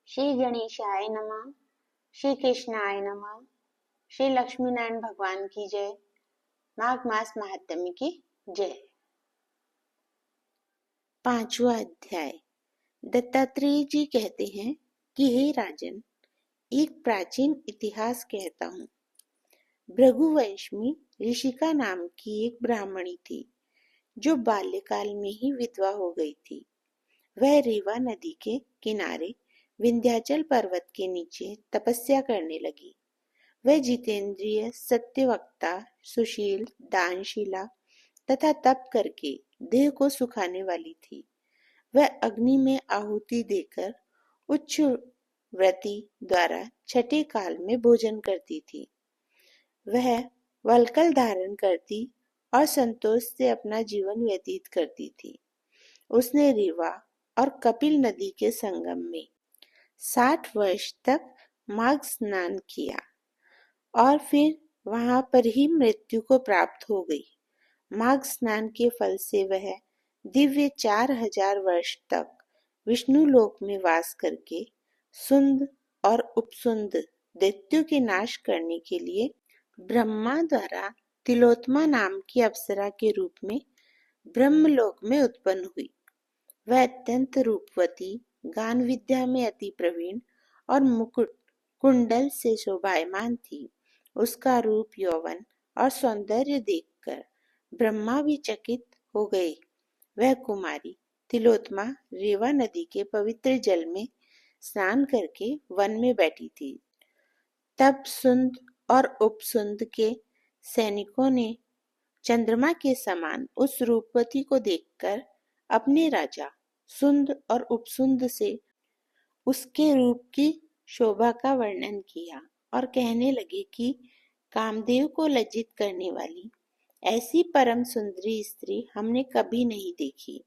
श्री गणेशाय नमः। श्री कृष्णाय नमः। श्री लक्ष्मी नारायण भगवान की जय। माघ मास महात्म्य की जय। 5वां अध्याय। दत्तात्रेय जी कहते हैं कि हे राजन, एक प्राचीन इतिहास कहता हूँ। भृगुवंश में ऋषिका नाम की एक ब्राह्मणी थी जो बाल्यकाल में ही विधवा हो गई थी। वह रेवा नदी के किनारे विंध्याचल पर्वत के नीचे तपस्या करने लगी। वह जितेंद्रिय, सत्यवक्ता, सुशील, दानशीला तथा तप करके देह को सुखाने वाली थी। वह अग्नि में आहुति देकर उच्च व्रति द्वारा छठे काल में भोजन करती थी। वह वल्कल धारण करती और संतोष से अपना जीवन व्यतीत करती थी। उसने रेवा और कपिल नदी के संगम में 60 वर्ष तक माघ स्नान किया और फिर वहां पर ही मृत्यु को प्राप्त हो गई। माघ स्नान के फल से वह दिव्य 4000 वर्ष तक विष्णु लोक में वास करके सुंद और उपसुंद दैत्यों के नाश करने के लिए ब्रह्मा द्वारा तिलोत्मा नाम की अप्सरा के रूप में ब्रह्मलोक में उत्पन्न हुई। वह अत्यंत रूपवती, गान विद्या में अति प्रवीण और मुकुट कुंडल से शोभायमान थी। उसका रूप, यौवन और सौंदर्य देखकर ब्रह्मा भी चकित हो गए। वह कुमारी तिलोत्मा रेवा नदी के पवित्र जल में स्नान करके वन में बैठी थी। तब सुंद और उपसुंद के सैनिकों ने चंद्रमा के समान उस रूपवती को देखकर अपने राजा सुंद और उपसुंद से उसके रूप की शोभा का वर्णन किया और कहने लगे कि कामदेव को लज्जित करने वाली ऐसी परम सुंदरी स्त्री हमने कभी नहीं देखी।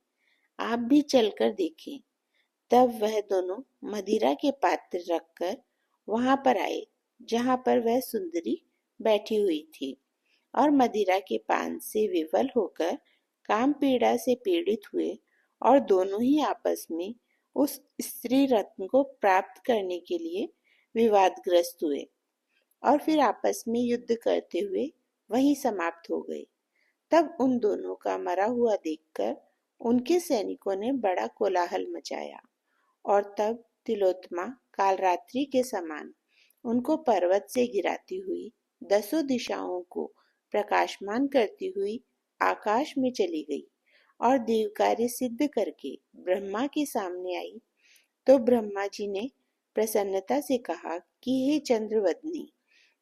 आप भी चलकर देखें। तब वह दोनों मदिरा के पात्र रखकर वहां पर आए जहां पर वह सुंदरी बैठी हुई थी और मदिरा के पान से विवल होकर काम पीड़ा से पीड़ित हुए और दोनों ही आपस में उस स्त्री रत्न को प्राप्त करने के लिए विवादग्रस्त हुए और फिर आपस में युद्ध करते हुए वहीं समाप्त हो गए। तब उन दोनों का मरा हुआ देखकर उनके सैनिकों ने बड़ा कोलाहल मचाया और तब तिलोत्मा कालरात्रि के समान उनको पर्वत से गिराती हुई 10 दिशाओं को प्रकाशमान करती हुई आकाश में चली गई और देव कार्य सिद्ध करके ब्रह्मा के सामने आई। तो ब्रह्मा जी ने प्रसन्नता से कहा कि हे चंद्रवदनी,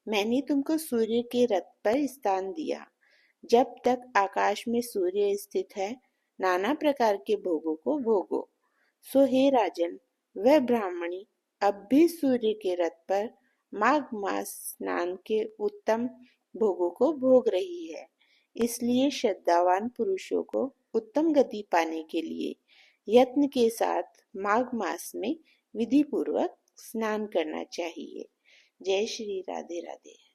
मैंने तुमको सूर्य के रथ पर स्थान दिया। जब तक आकाश में सूर्य स्थित है, नाना प्रकार के भोगों को भोगो। सो हे राजन, वह ब्राह्मणी अब भी सूर्य के रथ पर माघ मास स्नान के उत्तम भोगों को भोग रही है। इसलिए श्रद्धावान पुरुषों को उत्तम गति पाने के लिए यत्न के साथ माघ मास में विधि पूर्वक स्नान करना चाहिए। जय श्री राधे राधे।